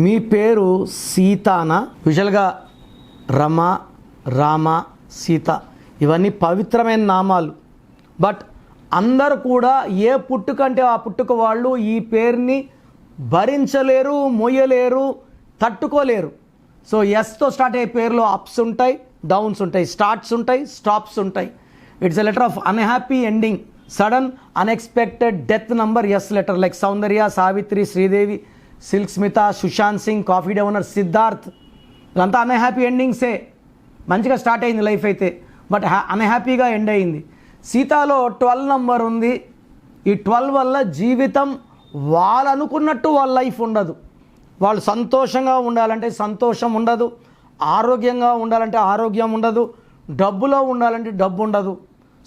మీ పేరు సీతానా? యూజువల్గా రమ, రామ, సీత ఇవన్నీ పవిత్రమైన నామాలు. బట్ అందరూ కూడా ఏ పుట్టుకంటే ఆ పుట్టుక వాళ్ళు ఈ పేరుని భరించలేరు, మొయ్యలేరు, తట్టుకోలేరు. సో ఎస్తో స్టార్ట్ అయ్యే పేరులో అప్స్ ఉంటాయి, డౌన్స్ ఉంటాయి, స్టార్ట్స్ ఉంటాయి, స్టాప్స్ ఉంటాయి. It's a letter of unhappy ending, sudden unexpected death number S letter. Like Soundarya, Savitri, Sridevi, Silk Smitha, Sushant Singh, Coffee Day owner Siddharth, ఇదంతా అన్హ్యాపీ ఎండింగ్సే. మంచిగా స్టార్ట్ అయింది లైఫ్ అయితే, బట్ అన్హ్యాపీగా ఎండ్ అయింది. సీతాలో 12 నంబర్ ఉంది. ఈ 12 వల్ల జీవితం వాళ్ళు అనుకున్నట్టు వాళ్ళ లైఫ్ ఉండదు. వాళ్ళు సంతోషంగా ఉండాలంటే సంతోషం ఉండదు, ఆరోగ్యంగా ఉండాలంటే ఆరోగ్యం ఉండదు, డబ్బులో ఉండాలంటే డబ్బు ఉండదు.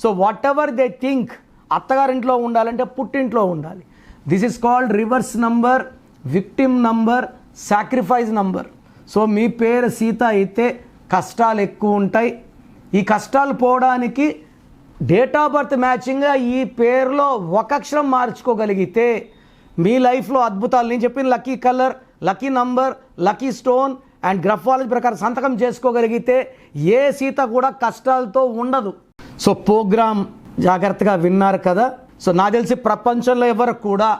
So whatever they think, అత్తగారింట్లో ఉండాలంటే పుట్టింట్లో ఉండాలి. This is called reverse number, victim number, sacrifice number. So మీ పేరు సీత అయితే కష్టాలు ఎక్కువ ఉంటాయి. ఈ కష్టాలు పోవడానికి డేట్ ఆఫ్ బర్త్ మ్యాచింగ్గా ఈ పేరులో ఒక అక్షరం మార్చుకోగలిగితే మీ లైఫ్లో అద్భుతాలు. నేను చెప్పిన lucky colour, lucky number, lucky stone and graphology ప్రకారం సంతకం చేసుకోగలిగితే ఏ సీత కూడా కష్టాలతో ఉండదు. సో ప్రోగ్రామ్ జాగ్రత్తగా విన్నారు కదా. సో నాకు తెలిసి ప్రపంచంలో ఎవరు కూడా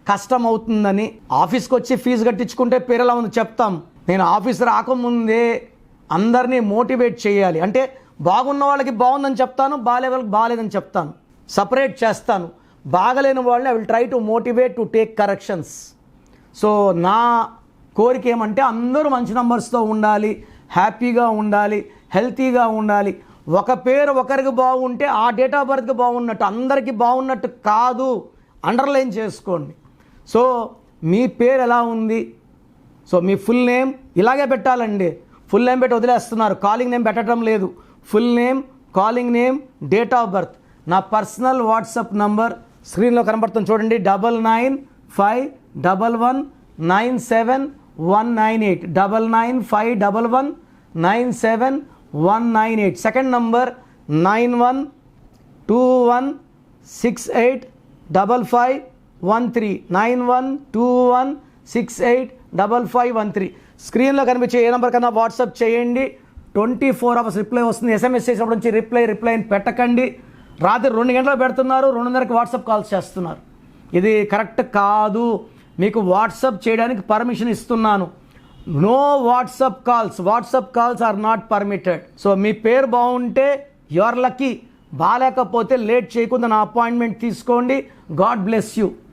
కష్టం అవుతుందని ఆఫీస్కి వచ్చి ఫీజు కట్టించుకుంటే పేరు ఎలా ఉంది చెప్తాం. నేను ఆఫీస్ రాకముందే అందరినీ మోటివేట్ చేయాలి. అంటే బాగున్న వాళ్ళకి బాగుందని చెప్తాను, బాగాలే వాళ్ళకి బాగాలేదని చెప్తాను, సపరేట్ చేస్తాను. బాగలేని వాళ్ళని I will try to motivate to take corrections. So నా కోరిక ఏమంటే అందరూ మంచి నంబర్స్తో ఉండాలి, హ్యాపీగా ఉండాలి, హెల్తీగా ఉండాలి. ఒక పేరు ఒకరికి బాగుంటే ఆ డేట్ ఆఫ్ బర్త్కి బాగున్నట్టు, అందరికీ బాగున్నట్టు కాదు. అండర్లైన్ చేసుకోండి. సో మీ పేరు ఎలా ఉంది? సో మీ ఫుల్ నేమ్ ఇలాగే పెట్టాలండి. ఫుల్ నేమ్ పెట్టి వదిలేస్తున్నారు, కాలింగ్ నేమ్ పెట్టడం లేదు. Full name, calling name, date of birth. నా పర్సనల్ వాట్సాప్ నంబర్ స్క్రీన్లో కనబడుతుంది చూడండి, 9951197198, 9951197198. Second number 9121685513, 9121685513. స్క్రీన్లో కనిపించే ఏ నెంబర్ కన్నా వాట్సాప్ చేయండి. 24 అవర్స్ రిప్లై వస్తుంది. ఎస్ఎంఎస్ చేసినప్పుడు నుంచి రిప్లై పెట్టకండి. రాత్రి 2 గంటలకు పెడుతున్నారు, 2:30కి వాట్సాప్ కాల్స్ చేస్తున్నారు. ఇది కరెక్ట్ కాదు. మీకు వాట్సాప్ చేయడానికి పర్మిషన్ ఇస్తున్నాను. No WhatsApp calls are not permitted. So మీ పేరు బాగుంటే యువర్ లక్కీ, బాగాలేకపోతే లేట్ చేయకుండా నా అపాయింట్మెంట్ తీసుకోండి. God bless you.